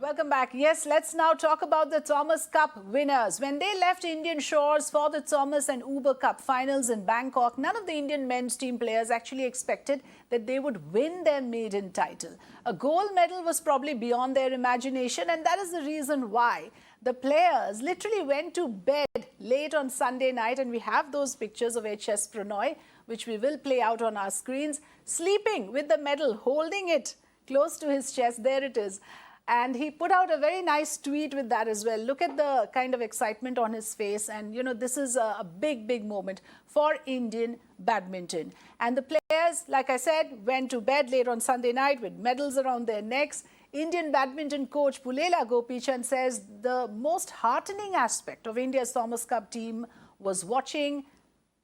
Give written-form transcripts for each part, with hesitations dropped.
Welcome back. Yes, let's now talk about the Thomas Cup winners. When they left Indian shores for the Thomas and Uber Cup finals in Bangkok, none of the Indian men's team players actually expected that they would win their maiden title. A gold medal was probably beyond their imagination, and that is the reason why the players literally went to bed late on Sunday night, and we have those pictures of HS Pranoy, which we will play out on our screens, sleeping with the medal, holding it close to his chest. There it is. And he put out a very nice tweet with that as well. Look at the kind of excitement on his face. And, you know, this is a big, big moment for Indian badminton. And the players, like I said, went to bed late on Sunday night with medals around their necks. Indian badminton coach Pulela Gopichan says the most heartening aspect of India's Thomas Cup team was watching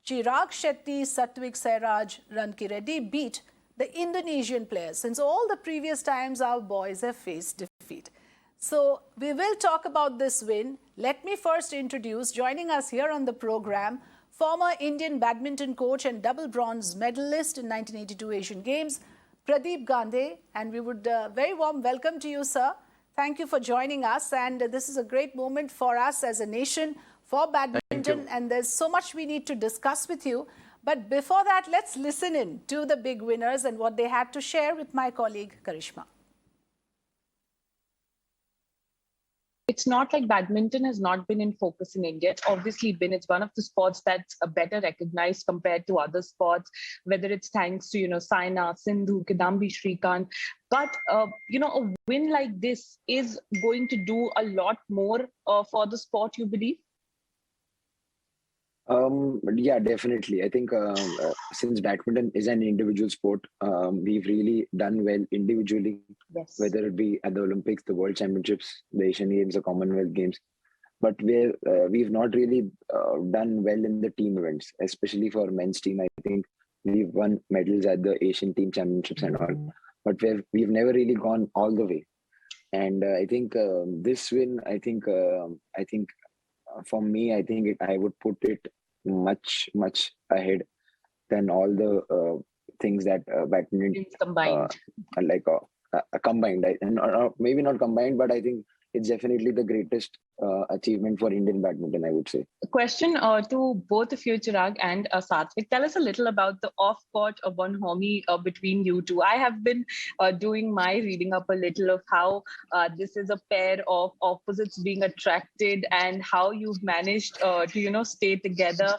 Chirag Shetty, Satwik Sairaj, Ranki Reddy beat the Indonesian players, since all the previous times our boys have faced defeat. So we will talk about this win. Let me first introduce, joining us here on the program, former Indian badminton coach and double bronze medalist in 1982 Asian Games, Pradeep Gandhe. And we would very warm welcome to you, sir. Thank you for joining us. And this is a great moment for us as a nation for badminton. And there's so much we need to discuss with you. But before that, let's listen in to the big winners and what they had to share with my colleague Karishma. It's not like badminton has not been in focus in India. It's obviously been. It's one of the sports that's better recognized compared to other sports, whether it's thanks to, Saina, Sindhu, Kidambi Shrikant. But, a win like this is going to do a lot more for the sport, you believe? Yeah, definitely. I think since badminton is an individual sport, we've really done well individually, yes. Whether it be at the Olympics, the World Championships, the Asian Games, the Commonwealth Games. But we've not really done well in the team events, especially for men's team. I think we've won medals at the Asian Team Championships and all, but we've never really gone all the way. And I think this win, I think for me, I think I would put it much ahead than all the things that badminton combined, combined, and maybe not combined, but I think it's definitely the greatest achievement for Indian badminton, I would say. A question to both of you, Chirag and Satwik. Tell us a little about the off-court bonhomie between you two. I have been doing my reading up a little of how this is a pair of opposites being attracted and how you've managed to, stay together.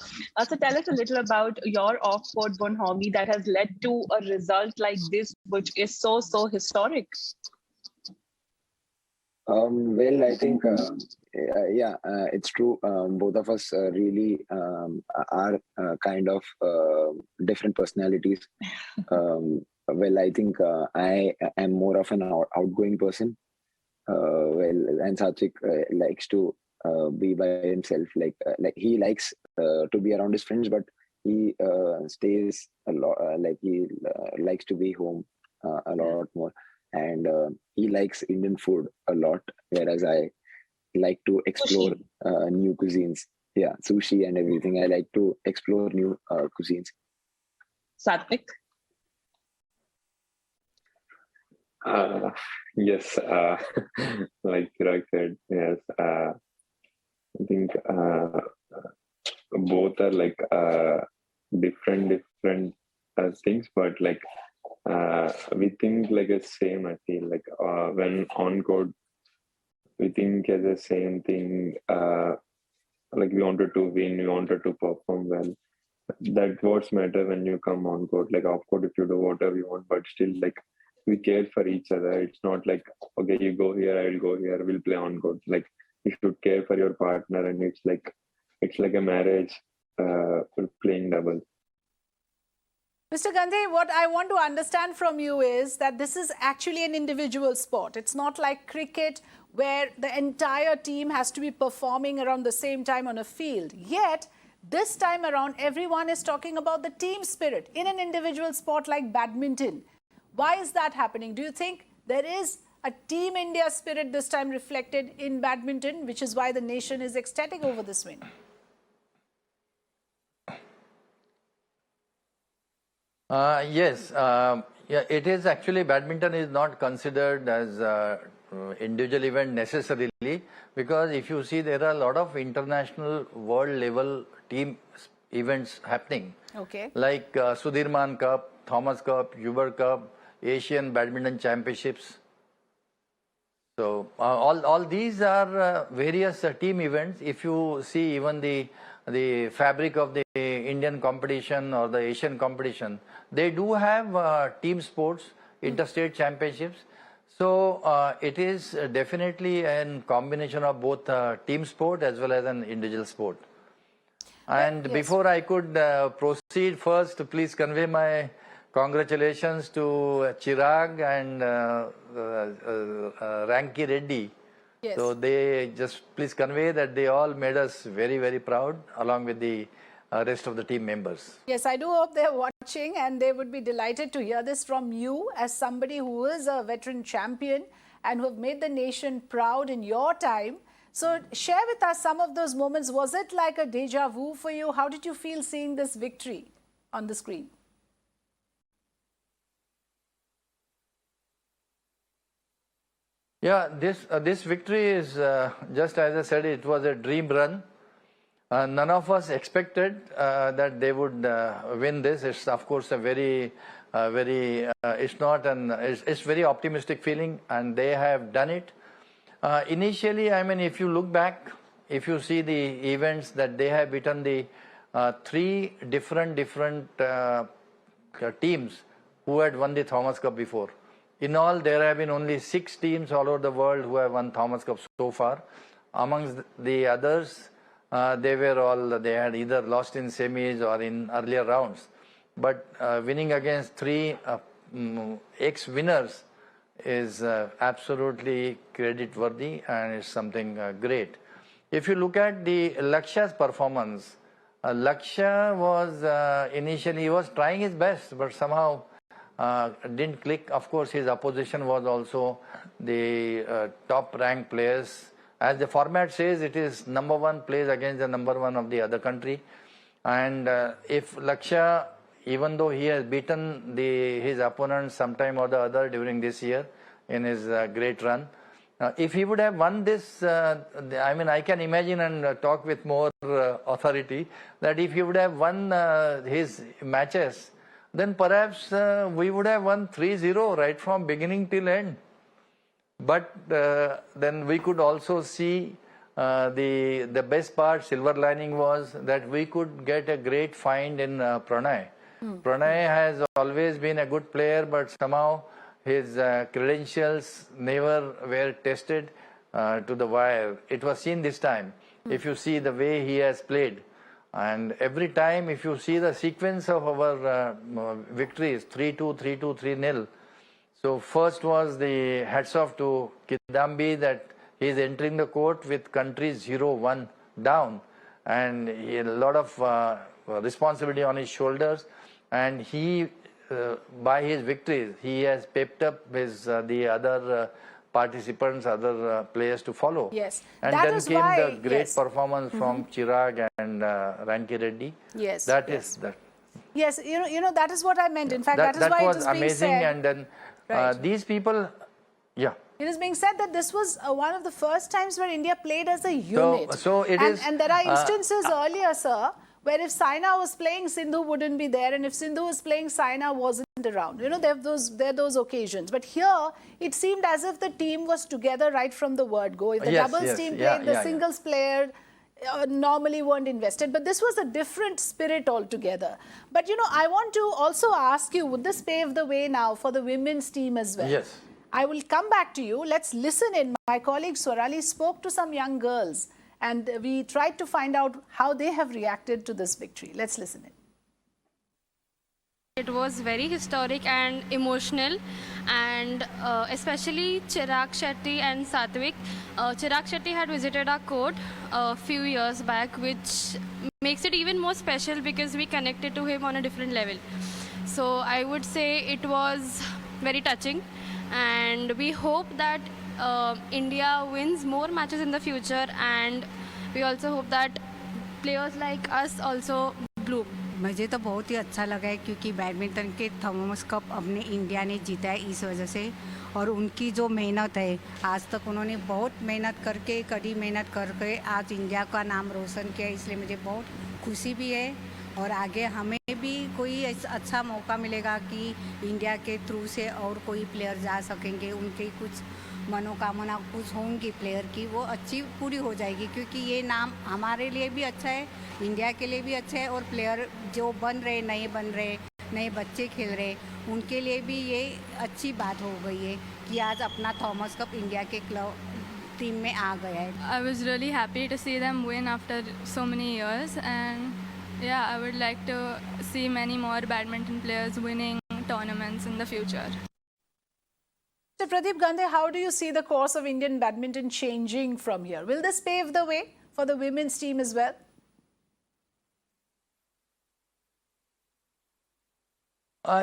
So tell us a little about your off-court bonhomie that has led to a result like this, which is so historic. Well, I think, it's true. Both of us really are kind of different personalities. Well, I think I am more of an outgoing person. And Satwik likes to be by himself. Like he likes to be around his friends, but he stays a lot. He likes to be home a lot more. And he likes Indian food a lot, whereas I like to explore new cuisines. Yeah, sushi and everything. I like to explore new cuisines. Satwik? Yes, like Chirag said, yes. I think both are like different things, but like we think like the same. I feel like when on court, we think as the same thing. Like we wanted to win, we wanted to perform well. That's what's matter when you come on court. Like off court, if you do whatever you want, but still like we care for each other. It's not like, okay, you go here, I'll go here, we'll play on court. Like you should care for your partner, and it's like a marriage, playing double. Mr. Gandhe, what I want to understand from you is that this is actually an individual sport. It's not like cricket where the entire team has to be performing around the same time on a field. Yet, this time around, everyone is talking about the team spirit in an individual sport like badminton. Why is that happening? Do you think there is a Team India spirit this time reflected in badminton, which is why the nation is ecstatic over this win? Yes. Yeah, it is actually, badminton is not considered as individual event necessarily, because if you see, there are a lot of international world level team events happening. Okay. Like Sudirman Cup, Thomas Cup, Uber Cup, Asian Badminton Championships. So all these are various team events. If you see even the fabric of the Indian competition or the Asian competition, they do have team sports, interstate championships. So it is definitely a combination of both team sport as well as an individual sport. And yes. Before I could proceed, first please convey my congratulations to Chirag and Ranki Reddy. Yes. So they just please convey that they all made us very, very proud along with the rest of the team members. Yes, I do hope they're watching and they would be delighted to hear this from you as somebody who is a veteran champion and who have made the nation proud in your time. So share with us some of those moments. Was it like a deja vu for you? How did you feel seeing this victory on the screen? Yeah, this victory is just as I said, it was a dream run. None of us expected that they would win this. It's of course a it's very optimistic feeling, and they have done it. Initially, I mean, if you look back, if you see the events that they have beaten the three different teams who had won the Thomas Cup before. In all, there have been only 6 teams all over the world who have won Thomas Cup so far. Amongst the others, they had either lost in semis or in earlier rounds. But winning against 3 ex-winners is absolutely credit-worthy, and it's something great. If you look at the Lakshya's performance, Lakshya was initially, he was trying his best, but somehow didn't click. Of course, his opposition was also the top-ranked players. As the format says, it is number 1 plays against the number 1 of the other country. And if Lakshya, even though he has beaten his opponents sometime or the other during this year in his great run, if he would have won this, I mean, I can imagine and talk with more authority that if he would have won his matches, then perhaps we would have won 3-0 right from beginning till end. But then we could also see the best part, silver lining was that we could get a great find in Pranay. Pranay has always been a good player, but somehow his credentials never were tested to the wire. It was seen this time. If you see the way he has played, and every time if you see the sequence of our victories, 3-2, 3-2, 3-0. So first was the hats off to Kidambi that he is entering the court with country 0-1 down, and he had a lot of responsibility on his shoulders. And he, by his victories, he has pepped up the other participants, other players to follow. Yes. And that then is came why, the great performance from Chirag and Ranki Reddy. Yes. That yes. is that. Yes, you know, that is what I meant. In fact, that is that why was it is being amazing. said. And then Right. these people, yeah. It is being said that this was one of the first times where India played as a unit. So it is. And there are instances earlier, sir, where if Saina was playing, Sindhu wouldn't be there, and if Sindhu was playing, Saina wasn't around. You know, there are those occasions. But here, it seemed as if the team was together right from the word go. If the doubles team played, the singles player normally weren't invested. But this was a different spirit altogether. But, you know, I want to also ask you, would this pave the way now for the women's team as well? Yes. I will come back to you. Let's listen in. My colleague Swarali spoke to some young girls and we tried to find out how they have reacted to this victory. Let's listen in. It was very historic and emotional, and especially Chirag Shetty and Satvik. Chirag Shetty had visited our court a few years back, which makes it even more special because we connected to him on a different level. So I would say it was very touching, and we hope that India wins more matches in the future, and we also hope that players like us also bloom. मुझे तो बहुत ही अच्छा लगा है क्योंकि badminton के Thomas cup अपने India ने जीता है इस वजह से। और उनकी जो मेहनत है, आज तक उन्होंने बहुत मेहनत करके, कड़ी मेहनत करके आज इंडिया का नाम रोशन किया, इसलिए मुझे बहुत खुशी भी है। और आगे हमें भी कोई अच्छा मौका मिलेगा कि इंडिया के थ्रू से और कोई प्लेयर जा सकेंगे, उनकी कुछ मनोकामना कुछ होंगी प्लेयर की, वो अच्छी पूरी हो जाएगी क्योंकि ये नाम हमारे लिए भी अच्छा है, इंडिया के लिए भी अच्छा है और प्लेयर जो बन रहे, नए बच्चे खेल रहे, उनके लिए भी ये अच्छी बात हो गई है कि आज अपना थॉमस कप इंडिया के क्लब टीम में आ गया है। I was really happy to see them win after so many years, and yeah, I would like to see many more badminton players winning tournaments in the future. So Pradeep Gandhe, how do you see the course of Indian badminton changing from here? Will this pave the way for the women's team as well?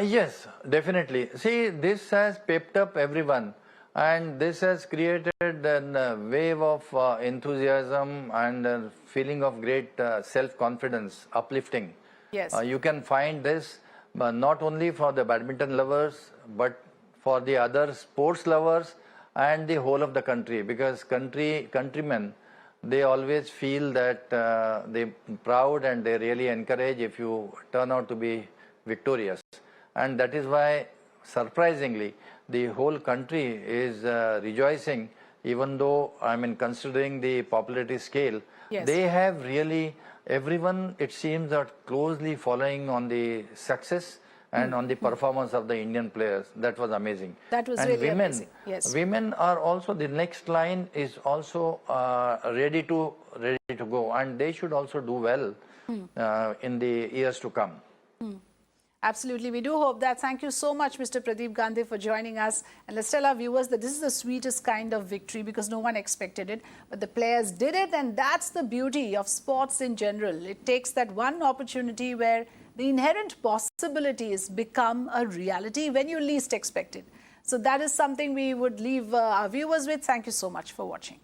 Yes, definitely. See, this has pepped up everyone, and this has created a wave of enthusiasm and a feeling of great self-confidence, uplifting. Yes. You can find this not only for the badminton lovers, but for the other sports lovers and the whole of the country, because countrymen, they always feel that they're proud and they really encourage if you turn out to be victorious. And that is why, surprisingly, the whole country is rejoicing, even though, I mean, considering the popularity scale, Yes. they have really, everyone, it seems, are closely following on the success and on the performance of the Indian players. That was amazing. That was and really women, amazing. Yes. Women are also, the next line is also ready to go, and they should also do well in the years to come. Absolutely. We do hope that. Thank you so much, Mr. Pradeep Gandhe, for joining us. And let's tell our viewers that this is the sweetest kind of victory because no one expected it. But the players did it, and that's the beauty of sports in general. It takes that one opportunity where the inherent possibilities become a reality when you least expect it. So that is something we would leave our viewers with. Thank you so much for watching.